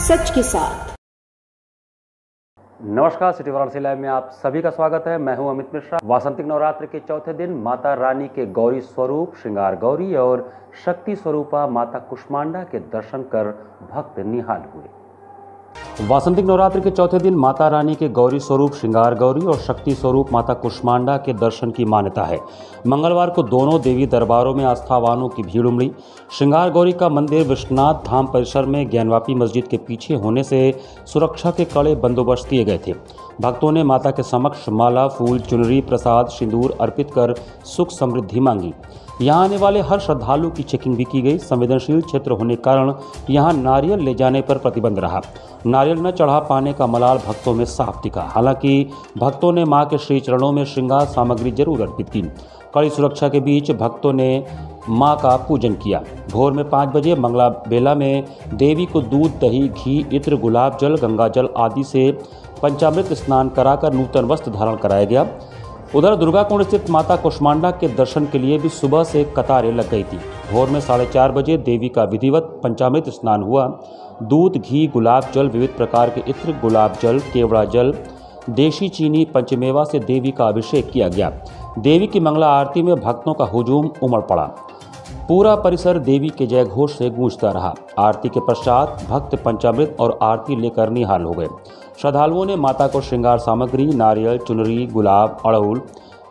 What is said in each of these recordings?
सच के साथ। नमस्कार, सिटी वाराणसी लाइव में आप सभी का स्वागत है। मैं हूं अमित मिश्रा। वासंतिक नवरात्र के चौथे दिन माता रानी के गौरी स्वरूप श्रृंगार गौरी और शक्ति स्वरूपा माता कुष्मांडा के दर्शन कर भक्त निहाल हुए। वासंतिक नवरात्र के चौथे दिन माता रानी के गौरी स्वरूप श्रृंगार गौरी और शक्ति स्वरूप माता कुष्मांडा के दर्शन की मान्यता है। मंगलवार को दोनों देवी दरबारों में आस्थावानों की भीड़ उमड़ी। श्रृंगार गौरी का मंदिर विश्वनाथ धाम परिसर में ज्ञानवापी मस्जिद के पीछे होने से सुरक्षा के कड़े बंदोबस्त किए गए थे। भक्तों ने माता के समक्ष माला, फूल, चुनरी, प्रसाद, सिंदूर अर्पित कर सुख समृद्धि मांगी। यहाँ आने वाले हर श्रद्धालु की चेकिंग भी की गई। संवेदनशील क्षेत्र होने के कारण यहाँ नारियल ले जाने पर प्रतिबंध रहा। नारियल न चढ़ा पाने का मलाल भक्तों में साफ दिखा। हालांकि भक्तों ने मां के श्री चरणों में श्रृंगार सामग्री जरूर अर्पित की। कड़ी सुरक्षा के बीच भक्तों ने मां का पूजन किया। भोर में 5 बजे मंगला बेला में देवी को दूध, दही, घी, इत्र, गुलाब जल, गंगा जल आदि से पंचामृत स्नान कराकर नूतन वस्त्र धारण कराया गया। उधर दुर्गाकुंड स्थित माता कुष्मांडा के दर्शन के लिए भी सुबह से कतारें लग गई थी। भोर में 4:30 बजे देवी का विधिवत पंचामृत स्नान हुआ। दूध, घी, गुलाब जल, विविध प्रकार के इत्र, गुलाब जल, केवड़ा जल, देशी चीनी, पंचमेवा से देवी का अभिषेक किया गया। देवी की मंगला आरती में भक्तों का हुजूम उमड़ पड़ा। पूरा परिसर देवी के जय घोष से गूंजता रहा। आरती के पश्चात भक्त पंचामृत और आरती लेकर निहाल हो गए। श्रद्धालुओं ने माता को श्रृंगार सामग्री, नारियल, चुनरी, गुलाब, अड़हुल,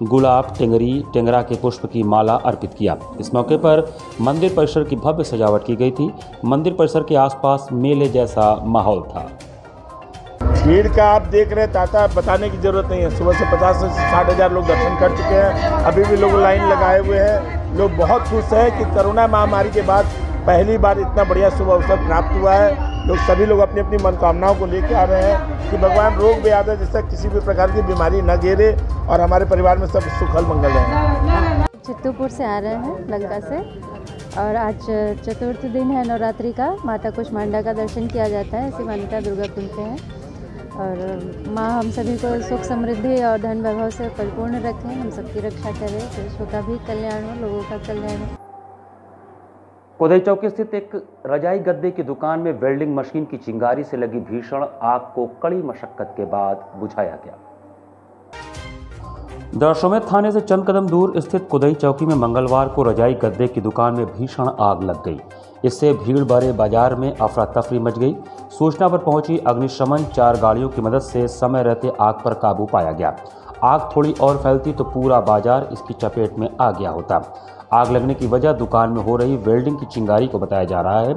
गुलाब, टेंगरी, टेंगरा के पुष्प की माला अर्पित किया। इस मौके पर मंदिर परिसर की भव्य सजावट की गई थी। मंदिर परिसर के आसपास मेले जैसा माहौल था। भीड़ का आप देख रहे हैं, ताता बताने की जरूरत नहीं है। सुबह से 50 से 60 हज़ार लोग दर्शन कर चुके हैं। अभी भी लोग लाइन लगाए हुए हैं। लोग बहुत खुश हैं कि कोरोना महामारी के बाद पहली बार इतना बढ़िया शुभ अवसर प्राप्त हुआ है। लोग सभी लोग अपनी अपनी मनोकामनाओं को लेकर आ रहे हैं कि भगवान रोग व्याधि जैसा किसी भी प्रकार की बीमारी न घेरे और हमारे परिवार में सब सुखल मंगल रहे। चित्तूपुर से आ रहे हैं, लंका से, और आज चतुर्थ दिन है नवरात्रि का। माता कुष्मांडा का दर्शन किया जाता है, ऐसी मान्यता दुर्गाकुंड पे है। और माँ हम सभी को सुख समृद्धि और धन वैभव से परिपूर्ण रखें, हम सबकी रक्षा करें, विश्व का भी कल्याण हो, लोगों का कल्याण हो। कोदई चौकी स्थित एक रजाई गद्दे की दुकान में वेल्डिंग मशीन की चिंगारी से लगी भीषण आग को कड़ी मशक्कत के बाद बुझाया गया। दरअसल थाने से चंद कदम दूर स्थित कोदई चौकी में मंगलवार को रजाई गद्दे की दुकान में भीषण आग लग गई। इससे भीड़ भरे बाजार में अफरा तफरी मच गई। सूचना पर पहुंची अग्निशमन 4 गाड़ियों की मदद से समय रहते आग पर काबू पाया गया। आग थोड़ी और फैलती तो पूरा बाजार इसकी चपेट में आ गया होता। आग लगने की वजह दुकान में हो रही वेल्डिंग की चिंगारी को बताया जा रहा है।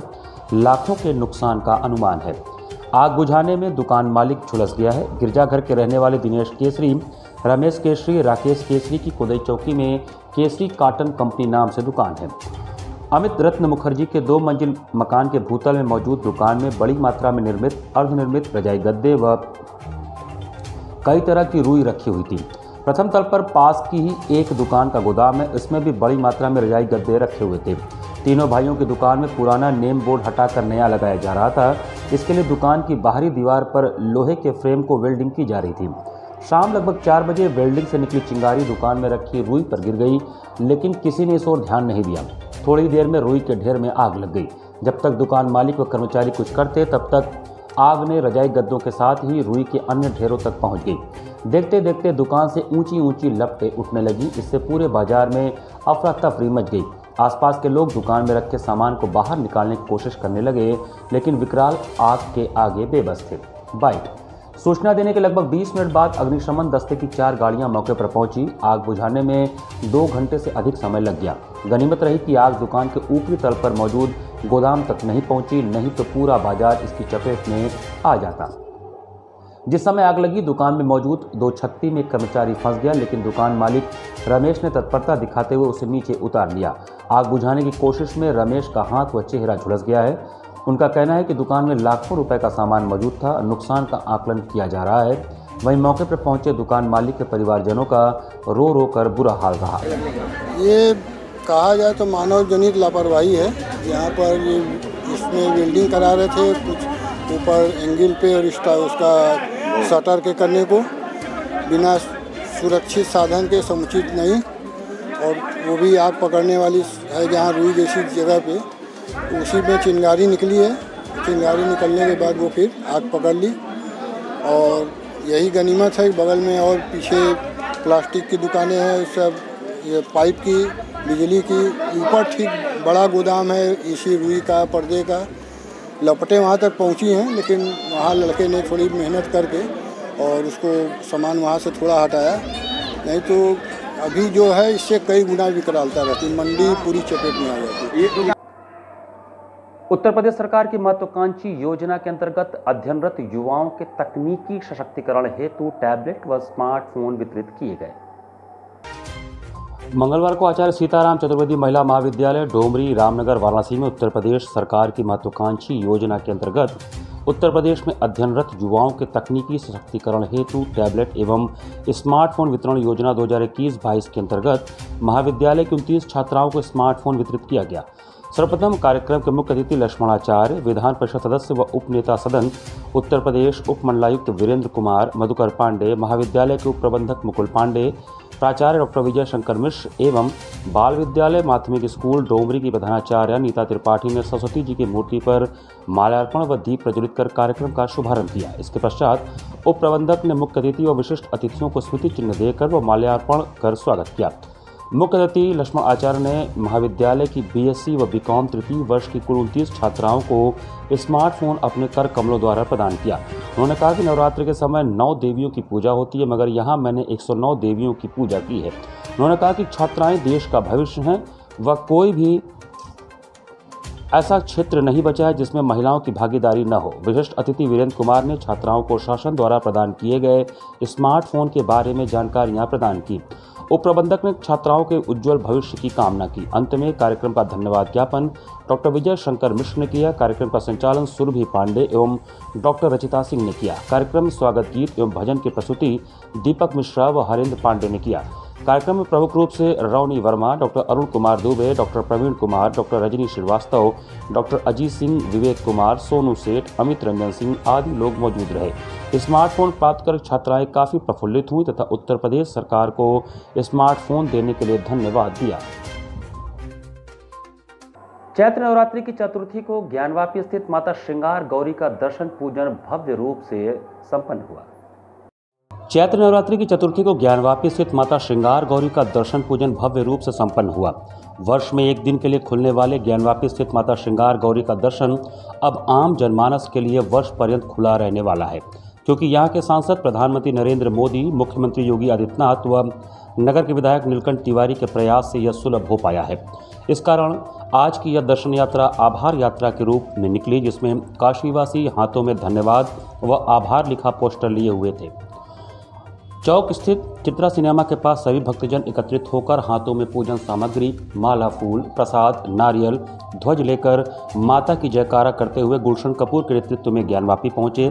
लाखों के नुकसान का अनुमान है। आग बुझाने में दुकान मालिक झुलस गया है। गिरजाघर के रहने वाले दिनेश केसरी, रमेश केसरी, राकेश केसरी की कोदई चौकी में केसरी कॉटन कंपनी नाम से दुकान है। अमित रत्न मुखर्जी के 2 मंजिल मकान के भूतल में मौजूद दुकान में बड़ी मात्रा में निर्मित अर्धनिर्मित रजाई गद्दे व कई तरह की रुई रखी हुई थी। प्रथम तल पर पास की ही एक दुकान का गोदाम है, इसमें भी बड़ी मात्रा में रजाई गद्दे रखे हुए थे। तीनों भाइयों की दुकान में पुराना नेम बोर्ड हटाकर नया लगाया जा रहा था। इसके लिए दुकान की बाहरी दीवार पर लोहे के फ्रेम को वेल्डिंग की जा रही थी। शाम लगभग 4 बजे वेल्डिंग से निकली चिंगारी दुकान में रखी रुई पर गिर गई, लेकिन किसी ने इस ओर ध्यान नहीं दिया। थोड़ी देर में रुई के ढेर में आग लग गई। जब तक दुकान मालिक व कर्मचारी कुछ करते, तब तक आग ने रजाई गद्दों के साथ ही रुई के अन्य ढेरों तक पहुंच गई। देखते देखते दुकान से ऊंची ऊंची लपटें उठने लगी। इससे पूरे बाजार में अफरा तफरी मच गई। आसपास के लोग दुकान में रखे सामान को बाहर निकालने की कोशिश करने लगे, लेकिन विकराल आग के आगे बेबस थे। बाइट सूचना देने के लगभग 20 मिनट बाद अग्निशमन दस्ते की 4 गाड़ियां मौके पर पहुंची। आग बुझाने में 2 घंटे से अधिक समय लग गया। गनीमत रही कि आग दुकान के ऊपरी तल पर मौजूद गोदाम तक नहीं पहुंची, नहीं तो पूरा बाजार इसकी चपेट में आ जाता। जिस समय आग लगी, दुकान में मौजूद 2 छत्ती में कर्मचारी फंस गया, लेकिन दुकान मालिक रमेश ने तत्परता दिखाते हुए उसे नीचे उतार लिया। आग बुझाने की कोशिश में रमेश का हाथ व चेहरा झुलस गया है। उनका कहना है कि दुकान में लाखों रुपए का सामान मौजूद था। नुकसान का आकलन किया जा रहा है। वहीं मौके पर पहुंचे दुकान मालिक के परिवारजनों का रो रो कर बुरा हाल रहा। ये कहा जाए तो मानव जनित लापरवाही है। यहाँ पर ये इसमें वेल्डिंग करा रहे थे, कुछ ऊपर एंगल पे और उसका शटर के करने को बिना सुरक्षित साधन के समुचित नहीं, और वो भी आग पकड़ने वाली है जहाँ रुई जैसी जगह पे, उसी में चिंगारी निकली है चिंगारी निकलने के बाद वो फिर आग पकड़ ली। और यही गनीमत है, बगल में और पीछे प्लास्टिक की दुकानें हैं, सब ये पाइप की, बिजली की, ऊपर ठीक बड़ा गोदाम है इसी रुई का, पर्दे का। लपटें वहाँ तक पहुँची हैं, लेकिन वहाँ लड़के ने थोड़ी मेहनत करके और उसको सामान वहाँ से थोड़ा हटाया, नहीं तो अभी जो है इससे कई गुना विकरालता रहती, मंडी पूरी चपेट में आ जाती। उत्तर प्रदेश सरकार की महत्वाकांक्षी योजना के अंतर्गत अध्ययनरत युवाओं के तकनीकी सशक्तिकरण हेतु टैबलेट व स्मार्टफोन वितरित किए गए। मंगलवार को आचार्य सीताराम चतुर्वेदी महिला महाविद्यालय डोमरी रामनगर वाराणसी में उत्तर प्रदेश सरकार की महत्वाकांक्षी योजना के अंतर्गत उत्तर प्रदेश में अध्ययनरत युवाओं के तकनीकी सशक्तिकरण हेतु टैबलेट एवं स्मार्टफोन वितरण योजना 2021-22 के अंतर्गत महाविद्यालय की 29 छात्राओं को स्मार्टफोन वितरित किया गया। सर्वप्रथम कार्यक्रम के मुख्य अतिथि लक्ष्मणाचार्य, विधान परिषद सदस्य व उप नेता सदन उत्तर प्रदेश, उप मंडलायुक्त वीरेंद्र कुमार, मधुकर पांडे, महाविद्यालय के उप प्रबंधक मुकुल पांडे, प्राचार्य डॉक्टर विजय शंकर मिश्र एवं बाल विद्यालय माध्यमिक स्कूल डोमरी की प्रधानाचार्य नीता त्रिपाठी ने सरस्वती जी की मूर्ति पर माल्यार्पण व दीप प्रज्वलित कर कार्यक्रम का शुभारंभ किया। इसके पश्चात उप प्रबंधक ने मुख्य अतिथि व विशिष्ट अतिथियों को स्मृति चिन्ह देकर व माल्यार्पण कर स्वागत किया। मुख्य अतिथि लक्ष्मण आचार्य ने महाविद्यालय की बीएससी व बीकॉम तृतीय वर्ष की कुल 29 छात्राओं को स्मार्टफोन अपने कर कमलों द्वारा प्रदान किया। उन्होंने कहा कि नवरात्रि के समय 9 देवियों की पूजा होती है, मगर यहाँ मैंने 109 देवियों की पूजा की है। उन्होंने कहा कि छात्राएं देश का भविष्य हैं व कोई भी ऐसा क्षेत्र नहीं बचा है जिसमें महिलाओं की भागीदारी न हो। विशिष्ट अतिथि वीरेंद्र कुमार ने छात्राओं को शासन द्वारा प्रदान किए गए स्मार्टफोन के बारे में जानकारियां प्रदान की। उप प्रबंधक ने छात्राओं के उज्जवल भविष्य की कामना की। अंत में कार्यक्रम का धन्यवाद ज्ञापन डॉक्टर विजय शंकर मिश्र ने किया। कार्यक्रम का संचालन सुरभि पांडे एवं डॉक्टर रचिता सिंह ने किया। कार्यक्रम में स्वागत गीत एवं भजन की प्रस्तुति दीपक मिश्रा व हरेंद्र पांडे ने किया। कार्यक्रम में प्रमुख रूप से Rauni Verma, doctor Arun Kumar Dubey, doctor Praveen Kumar, doctor Rajni Srivastava, doctor Ajit Singh, Vivek Kumar, Sonu Seth, Amit Ranjan Singh आदि लोग मौजूद रहे। स्मार्टफोन प्राप्त कर छात्राएं काफी प्रफुल्लित हुई तथा उत्तर प्रदेश सरकार को स्मार्टफोन देने के लिए धन्यवाद दिया। चैत्र नवरात्रि की चतुर्थी को ज्ञानवापी स्थित माता श्रृंगार गौरी का दर्शन पूजन भव्य रूप से संपन्न हुआ। चैत्र नवरात्रि की चतुर्थी को ज्ञानवापी स्थित माता श्रृंगार गौरी का दर्शन पूजन भव्य रूप से संपन्न हुआ। वर्ष में एक दिन के लिए खुलने वाले ज्ञानवापी स्थित माता श्रृंगार गौरी का दर्शन अब आम जनमानस के लिए वर्ष पर्यंत खुला रहने वाला है, क्योंकि यहाँ के सांसद प्रधानमंत्री नरेंद्र मोदी, मुख्यमंत्री योगी आदित्यनाथ व नगर के विधायक नीलकंठ तिवारी के प्रयास से यह सुलभ हो पाया है। इस कारण आज की यह दर्शन यात्रा आभार यात्रा के रूप में निकली, जिसमें काशीवासी हाथों में धन्यवाद व आभार लिखा पोस्टर लिए हुए थे। चौक स्थित चित्रा सिनेमा के पास सभी भक्तजन एकत्रित होकर हाथों में पूजन सामग्री, माला, फूल, प्रसाद, नारियल, ध्वज लेकर माता की जयकारा करते हुए गुलशन कपूर के नेतृत्व में ज्ञानवापी पहुंचे।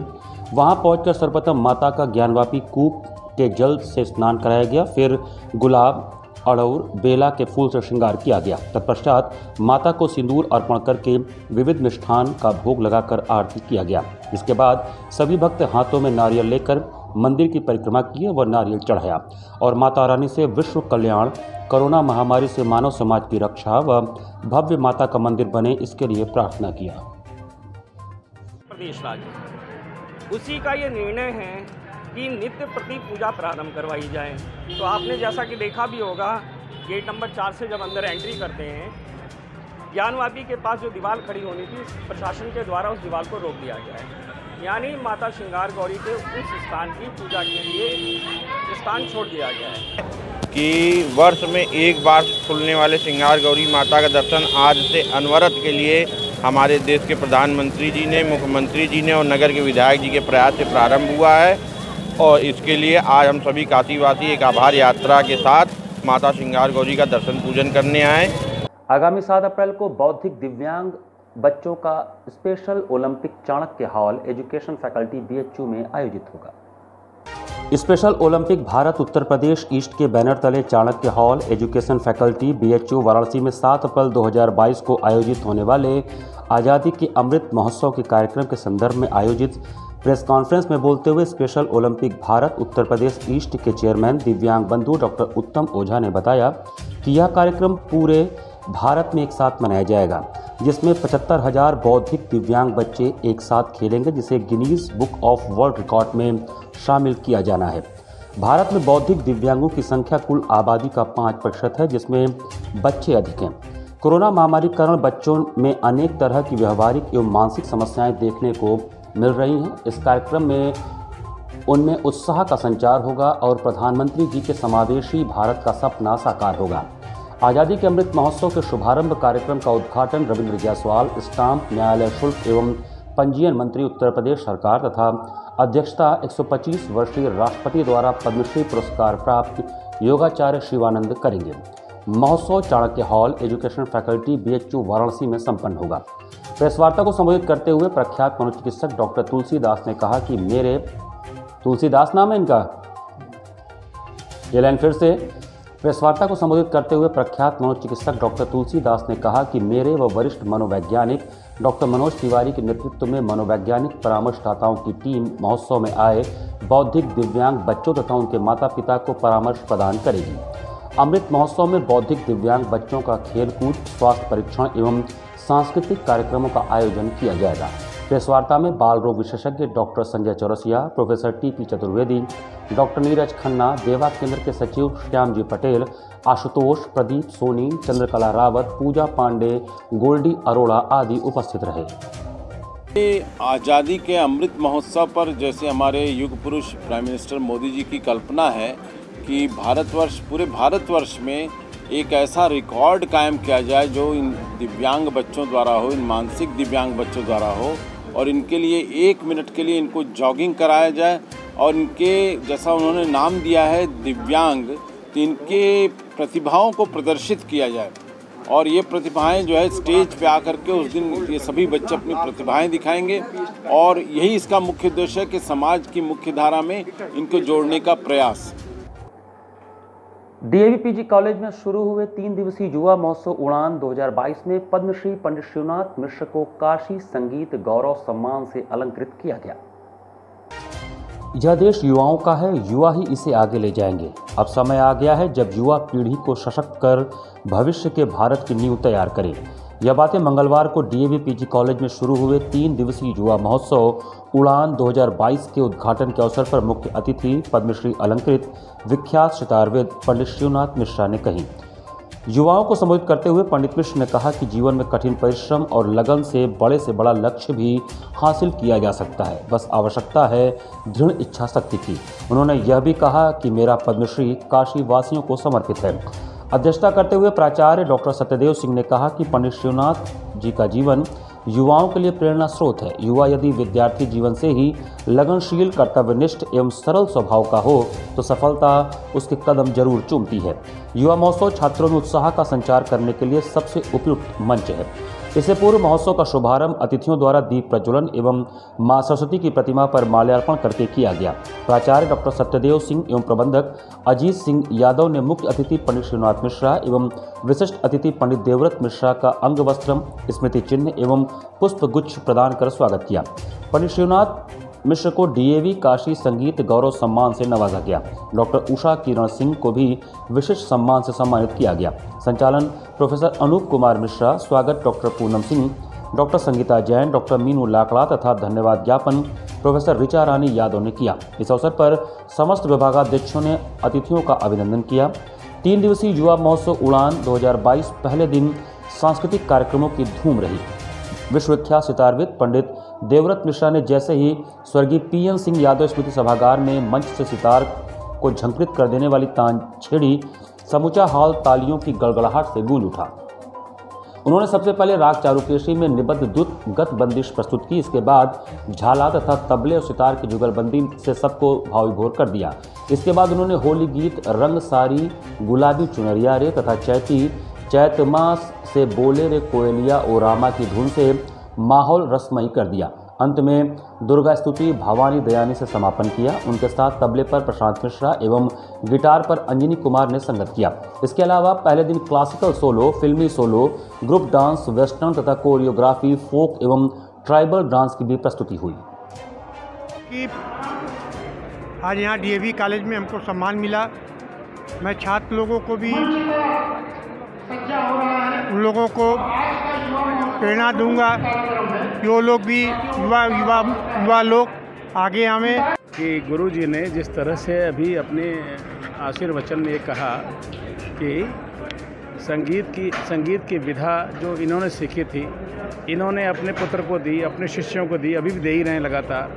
वहां पहुंचकर सर्वप्रथम माता का ज्ञानवापी कूप के जल से स्नान कराया गया, फिर गुलाब, अड़ौर, बेला के फूल से श्रृंगार किया गया। तत्पश्चात माता को सिंदूर अर्पण करके विविध मिष्ठान का भोग लगाकर आरती किया गया। इसके बाद सभी भक्त हाथों में नारियल लेकर मंदिर की परिक्रमा किए व नारियल चढ़ाया और माता रानी से विश्व कल्याण, कोरोना महामारी से मानव समाज की रक्षा व भव्य माता का मंदिर बने, इसके लिए प्रार्थना किया। प्रदेश राज्य उसी का ये निर्णय है कि नित्य प्रति पूजा प्रारंभ करवाई जाए। तो आपने जैसा कि देखा भी होगा, गेट नंबर 4 से जब अंदर एंट्री करते हैं, ज्ञानवापी के पास जो दीवार खड़ी होनी थी, प्रशासन के द्वारा उस दीवार को रोक दिया गया है। यानी माता श्रृंगार गौरी के उस स्थान की पूजा के लिए स्थान छोड़ दिया गया है कि वर्ष में एक बार खुलने वाले श्रृंगार गौरी माता का दर्शन आज से अनवरत के लिए हमारे देश के प्रधानमंत्री जी ने, मुख्यमंत्री जी ने और नगर के विधायक जी के प्रयास से प्रारंभ हुआ है। और इसके लिए आज हम सभी काशीवासी एक आभार यात्रा के साथ माता श्रृंगार गौरी का दर्शन पूजन करने आए। आगामी 7 अप्रैल को बौद्धिक दिव्यांग बच्चों का special Olympic Chanakya hall education faculty BHU में आयोजित होगा। Special Olympic Bharat Uttar Pradesh east के बैनर तले Chanakya hall education faculty BHU Varanasi में 7 अप्रैल 2022 को आयोजित होने वाले आज़ादी के अमृत महोत्सव के कार्यक्रम के संदर्भ में आयोजित प्रेस कॉन्फ्रेंस में बोलते हुए special Olympic Bharat Uttar Pradesh east के चेयरमैन दिव्यांग बंधु डॉक्टर उत्तम ओझा ने बताया कि यह कार्यक्रम पूरे भारत में एक साथ मनाया जाएगा। जिसमें 75,000 बौद्धिक दिव्यांग बच्चे एक साथ खेलेंगे, जिसे Guinness book of world record में शामिल किया जाना है। भारत में बौद्धिक दिव्यांगों की संख्या कुल आबादी का 5% है, जिसमें बच्चे अधिक हैं। कोरोना महामारी के कारण बच्चों में अनेक तरह की व्यवहारिक एवं मानसिक समस्याएं देखने को मिल रही हैं। इस कार्यक्रम में उनमें उत्साह का संचार होगा और प्रधानमंत्री जी के समावेशी भारत का सपना साकार होगा। आज़ादी के अमृत महोत्सव के शुभारंभ कार्यक्रम का उद्घाटन रविंद्र जायसवाल, स्टाम्प, न्यायालय शुल्क एवं पंजीयन मंत्री उत्तर प्रदेश सरकार तथा अध्यक्षता 125 वर्षीय राष्ट्रपति द्वारा पद्मश्री पुरस्कार प्राप्त योगाचार्य शिवानंद करेंगे। महोत्सव Chanakya hall, education faculty, BHU Varanasi में संपन्न होगा। प्रेस वार्ता को संबोधित करते हुए प्रख्यात मनोचिकित्सक डॉक्टर तुलसीदास ने कहा कि मेरे तुलसीदास नाम है इनका, ये लाइन फिर से। प्रेस वार्ता को संबोधित करते हुए प्रख्यात मनोचिकित्सक डॉक्टर तुलसीदास ने कहा कि मेरे व वरिष्ठ मनोवैज्ञानिक डॉक्टर मनोज तिवारी के नेतृत्व में मनोवैज्ञानिक परामर्शदाताओं की टीम महोत्सव में आए बौद्धिक दिव्यांग बच्चों तथा उनके माता पिता को परामर्श प्रदान करेगी। अमृत महोत्सव में बौद्धिक दिव्यांग बच्चों का खेलकूद, स्वास्थ्य परीक्षण एवं सांस्कृतिक कार्यक्रमों का आयोजन किया जाएगा। प्रेस वार्ता में बाल रोग विशेषज्ञ doctor Sanjay Chaurasia, professor TP Chaturvedi, doctor Neeraj Khanna, देवा केंद्र के सचिव श्यामजी पटेल, आशुतोष, प्रदीप सोनी, चंद्रकला रावत, पूजा पांडे, गोल्डी अरोड़ा आदि उपस्थित रहे। आज़ादी के अमृत महोत्सव पर जैसे हमारे युग पुरुष प्राइम मिनिस्टर मोदी जी की कल्पना है कि पूरे भारतवर्ष में एक ऐसा रिकॉर्ड कायम किया जाए जो इन दिव्यांग बच्चों द्वारा हो, इन मानसिक दिव्यांग बच्चों द्वारा हो, और इनके लिए 1 मिनट के लिए इनको जॉगिंग कराया जाए और इनके जैसा उन्होंने नाम दिया है दिव्यांग, तो इनके प्रतिभाओं को प्रदर्शित किया जाए और ये प्रतिभाएं जो है स्टेज पे आकर के उस दिन ये सभी बच्चे अपनी प्रतिभाएं दिखाएंगे और यही इसका मुख्य उद्देश्य है कि समाज की मुख्य धारा में इनको जोड़ने का प्रयास। DAV PG कॉलेज में शुरू हुए 3 दिवसीय युवा महोत्सव उड़ान 2022 में पद्मश्री पंडित शिवनाथ मिश्र को काशी संगीत गौरव सम्मान से अलंकृत किया गया। यह देश युवाओं का है, युवा ही इसे आगे ले जाएंगे। अब समय आ गया है जब युवा पीढ़ी को सशक्त कर भविष्य के भारत की नींव तैयार करें। यह बातें मंगलवार को DAV PG कॉलेज में शुरू हुए 3 दिवसीय युवा महोत्सव उड़ान 2022 के उद्घाटन के अवसर पर मुख्य अतिथि पद्मश्री अलंकृत विख्यात सितारविद पंडित शिवनाथ मिश्रा ने कही। युवाओं को संबोधित करते हुए पंडित मिश्र ने कहा कि जीवन में कठिन परिश्रम और लगन से बड़ा लक्ष्य भी हासिल किया जा सकता है, बस आवश्यकता है दृढ़ इच्छा शक्ति की। उन्होंने यह भी कहा कि मेरा पद्मश्री काशी वासियों को समर्पित है। अध्यक्षता करते हुए प्राचार्य डॉक्टर सत्यदेव सिंह ने कहा कि पंडित शिवनाथ जी का जीवन युवाओं के लिए प्रेरणा स्रोत है। युवा यदि विद्यार्थी जीवन से ही लगनशील, कर्तव्यनिष्ठ एवं सरल स्वभाव का हो तो सफलता उसके कदम जरूर चूमती है। युवा महोत्सव छात्रों में उत्साह का संचार करने के लिए सबसे उपयुक्त मंच है। इससे पूर्व महोत्सव का शुभारंभ अतिथियों द्वारा दीप प्रज्वलन एवं मां सरस्वती की प्रतिमा पर माल्यार्पण करके किया गया। प्राचार्य डॉक्टर सत्यदेव सिंह एवं प्रबंधक अजीत सिंह यादव ने मुख्य अतिथि पंडित शिवनाथ मिश्रा एवं विशिष्ट अतिथि पंडित देवव्रत मिश्रा का अंग वस्त्रम, स्मृति चिन्ह एवं पुष्प गुच्छ प्रदान कर स्वागत किया। पंडित शिवनाथ मिश्र को DAV काशी संगीत गौरव सम्मान से नवाजा गया। डॉक्टर उषा किरण सिंह को भी विशिष्ट सम्मान से सम्मानित किया गया। संचालन प्रोफेसर अनूप कुमार मिश्रा, स्वागत doctor Poonam Singh, doctor Sangeeta Jain, doctor Meenu Lakra तथा धन्यवाद ज्ञापन प्रोफेसर ऋचा रानी यादव ने किया। इस अवसर पर समस्त विभागाध्यक्षों ने अतिथियों का अभिनंदन किया। 3 दिवसीय युवा महोत्सव उड़ान 2022 पहले दिन सांस्कृतिक कार्यक्रमों की धूम रही। विश्वविख्यात सितारविद पंडित देवव्रत मिश्रा ने जैसे ही स्वर्गीय PN सिंह यादव स्मृति सभागार में मंच से सितार को झंकृत कर देने वाली तान छेड़ी, समूचा हॉल तालियों की गड़गड़ाहट से गूंज उठा। उन्होंने सबसे पहले राग चारुकेशी में निबद्ध द्रुत गत बंदिश प्रस्तुत की। इसके बाद झाला तथा तबले और सितार की जुगलबंदी से सबको भावविभोर कर दिया। इसके बाद उन्होंने होली गीत रंग सारी गुलाबी चुनरिया रे तथा चैत मास से बोले रे कोयलिया ओ रामा की धुन से माहौल रसमयी कर दिया। अंत में दुर्गा स्तुति भवानी दयानी से समापन किया। उनके साथ तबले पर प्रशांत मिश्रा एवं गिटार पर अंजनी कुमार ने संगत किया। इसके अलावा पहले दिन क्लासिकल सोलो, फिल्मी सोलो, ग्रुप डांस, वेस्टर्न तथा कोरियोग्राफी, फोक एवं ट्राइबल डांस की भी प्रस्तुति हुई। आज यहाँ DAV कॉलेज में हमको सम्मान मिला। मैं छात्र लोगों को भी उन लोगों को प्रेरणा दूंगा कि वो लोग भी युवा लोग आगे आवे। कि गुरुजी ने जिस तरह से अभी अपने आशीर्वचन में कहा कि संगीत की विधा जो इन्होंने सीखी थी, इन्होंने अपने पुत्र को दी, अपने शिष्यों को दी, अभी भी दे ही रहे हैं लगातार।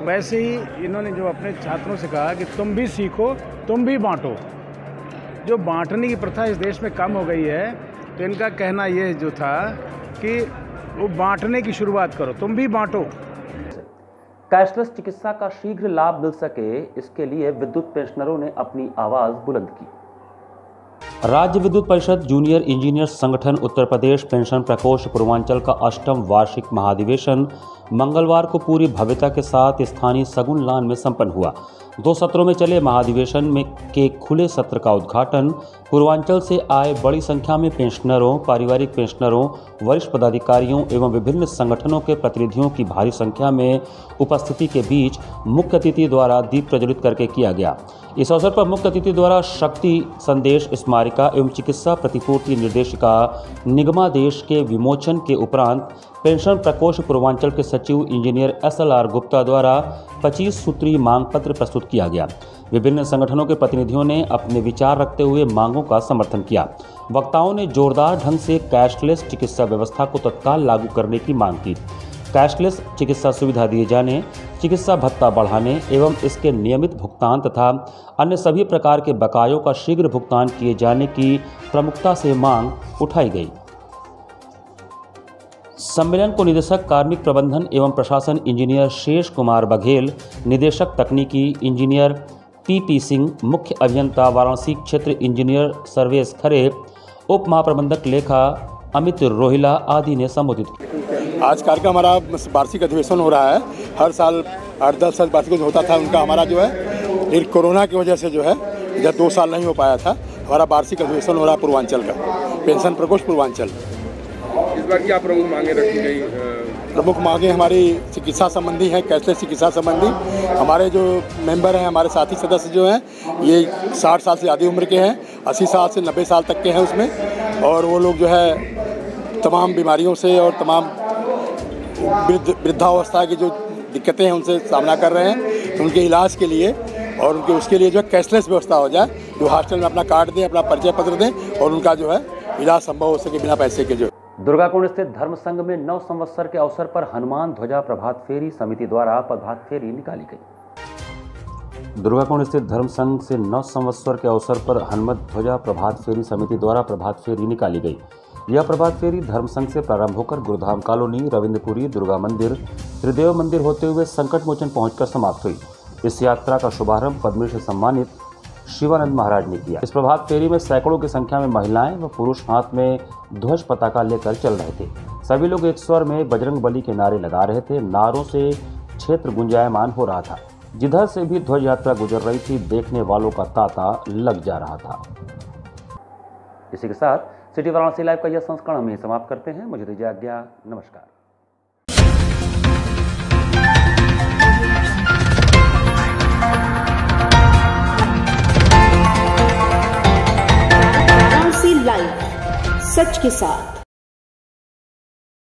वैसे ही इन्होंने जो अपने छात्रों से कहा कि तुम भी सीखो, तुम भी बांटो। जो बांटने की प्रथा इस देश में कम हो गई है, तो इनका कहना यह जो था कि वो बांटने की शुरुआत करो, तुम भी बांटो। कैशलेस चिकित्सा का शीघ्र लाभ मिल सके, इसके लिए विद्युत पेंशनरों ने अपनी आवाज बुलंद की। राज्य विद्युत परिषद जूनियर इंजीनियर संगठन उत्तर प्रदेश पेंशन प्रकोष्ठ पूर्वांचल का 8वां वार्षिक महाधिवेशन मंगलवार को पूरी भव्यता के साथ स्थानीय सगुन लान में संपन्न हुआ। 2 सत्रों में चले महाधिवेशन में के खुले सत्र का उद्घाटन पूर्वांचल से आए बड़ी संख्या में पेंशनरों, पारिवारिक पेंशनरों, वरिष्ठ पदाधिकारियों एवं विभिन्न संगठनों के प्रतिनिधियों की भारी संख्या में उपस्थिति के बीच मुख्य अतिथि द्वारा दीप प्रज्वलित करके किया गया। इस अवसर पर मुख्य अतिथि द्वारा शक्ति संदेश स्मारिका एवं चिकित्सा प्रतिपूर्ति निर्देशिका निगमादेश के विमोचन के उपरांत पेंशन प्रकोष्ठ पूर्वांचल के सचिव इंजीनियर SLR गुप्ता द्वारा 25 सूत्री मांग पत्र प्रस्तुत किया गया। विभिन्न संगठनों के प्रतिनिधियों ने अपने विचार रखते हुए मांगों का समर्थन किया। वक्ताओं ने जोरदार ढंग से कैशलेस चिकित्सा व्यवस्था को तत्काल लागू करने की मांग की। कैशलेस चिकित्सा सुविधा दिए जाने, चिकित्सा भत्ता बढ़ाने एवं इसके नियमित भुगतान तथा अन्य सभी प्रकार के बकायों का शीघ्र भुगतान किए जाने की प्रमुखता से मांग उठाई गई। सम्मेलन को निदेशक कार्मिक प्रबंधन एवं प्रशासन इंजीनियर शेष कुमार बघेल, निदेशक तकनीकी इंजीनियर PP सिंह, मुख्य अभियंता वाराणसी क्षेत्र इंजीनियर सर्वेश खरे, उप महाप्रबंधक लेखा अमित रोहिला आदि ने संबोधित किया। आज कार्यक्रम हमारा वार्षिक अधिवेशन हो रहा है। हर साल 8-10 साल वार्षिक होता था उनका, हमारा जो है फिर कोरोना की वजह से जो है इधर 2 साल नहीं हो पाया था। हमारा वार्षिक अधिवेशन हो रहा है पूर्वांचल का, पेंशन प्रकोष्ठ पूर्वांचल। इस बार क्या प्रमुख मांगे रखी गई? प्रमुख मांगे हमारी चिकित्सा संबंधी हैं, कैशलेस चिकित्सा संबंधी। हमारे जो मेंबर हैं, हमारे साथी सदस्य जो हैं, ये 60 साल से ज़्यादा उम्र के हैं, 80 साल से 90 साल तक के हैं उसमें। और वो लोग जो है तमाम बीमारियों से और तमाम वृद्धावस्था की जो दिक्कतें हैं उनसे सामना कर रहे हैं। तो उनके इलाज के लिए और उनके उसके लिए जो है कैशलेस व्यवस्था हो जाए, जो हॉस्टल में अपना कार्ड दें, अपना परिचय पत्र दें और उनका जो है इलाज संभव हो सके बिना पैसे के। जो दुर्गाकुंड स्थित धर्म संघ में नव संवत्सर के अवसर पर हनुमान ध्वजा प्रभात फेरी समिति द्वारा प्रभात फेरी निकाली गई। दुर्गाकुंड स्थित धर्म संघ से नव संवत्सर के अवसर पर हनुमत ध्वजा प्रभात फेरी समिति द्वारा प्रभात फेरी निकाली गई। यह प्रभात फेरी धर्म संघ से प्रारंभ होकर गुरुधाम कॉलोनी, रविंद्रपुरी, दुर्गा मंदिर, त्रिदेव मंदिर होते हुए संकट मोचन पहुंचकर समाप्त हुई। इस यात्रा का शुभारंभ पद्मश्री से सम्मानित शिवानंद महाराज ने किया। इस प्रभात फेरी में सैकड़ों की संख्या में महिलाएं व पुरुष हाथ में ध्वज पताका लेकर चल रहे थे। सभी लोग एक स्वर में बजरंग बली के नारे लगा रहे थे। नारों से क्षेत्र गुंजायमान हो रहा था। जिधर से भी ध्वज यात्रा गुजर रही थी, देखने वालों का तांता लग जा रहा था। इसी के साथ सिटी वाराणसी लाइव का यह संस्करण हम समाप्त करते हैं। मुझे दीजिए आज्ञा। नमस्कार। लाइव सच के साथ।